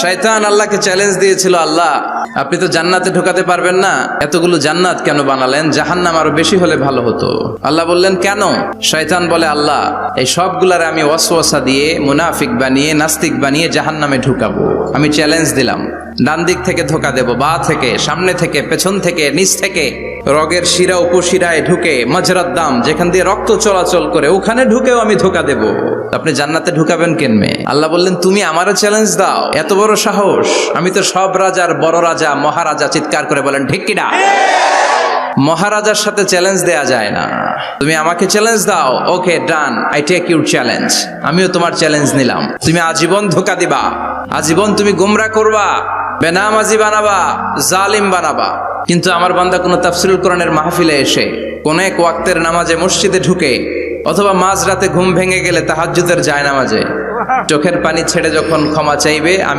শয়তান আল্লাহকে চ্যালেঞ্জ দিয়েছিল, আল্লাহ আপনি তো জান্নাতে ঢোকাতে পারবেন না, এতগুলো জান্নাত কেন বানালেন? জাহান্নাম আরো বেশি হলে ভালো হতো। আল্লাহ বললেন কেন? শয়তান বলে, আল্লাহ এই সবগুলারে আমি ওয়াসওয়াসা দিয়ে মুনাফিক বানিয়ে নাস্তিক বানিয়ে জাহান্নামে ঢুকাবো। আমি চ্যালেঞ্জ দিলাম, ডান দিক থেকে ধোকা দেব, বা থেকে, সামনে থেকে, পেছন থেকে, নিচ থেকে, রগের শিরা উপশিরায় ঢুকে, মাজরাত দাম যেখান দিয়ে রক্ত চলাচল করে ওখানে ঢুকেও আমি ধোকা দেব। আপনি জান্নাতে ঢুকাবেন কেনমে? আল্লাহ বললেন তুমি আমারও চ্যালেঞ্জ দাও, এত বড় সাহস? আমি তো সব রাজার বড় রাজা, মহারাজা। চিৎকার করে বলেন ঠিক কিনা? মহারাজার সাথে চ্যালেঞ্জ দেয়া যায় না। তুমি আমাকে চ্যালেঞ্জ দাও, ওকে ডান, আই টেক ইউর চ্যালেঞ্জ। আমিও তোমার চ্যালেঞ্জ নিলাম। তুমি আজীবন ধোকা দিবা, আজীবন তুমি গুমরাহ করবা, বেনামাজি বানাবা, জালিম বানাবা। কিন্তু আমার বান্দা কোনো তাফসীরুল কোরআনের মাহফিলে এসে কোন এক ওয়াক্তের নামাজে মসজিদে ঢুকে অথবা মাঝরাতে ঘুম ভেঙে গেলে তাহাজ্জুদের জায়নামাজে চোখের পানি ছেড়ে যখন ক্ষমা চাইবে, আমি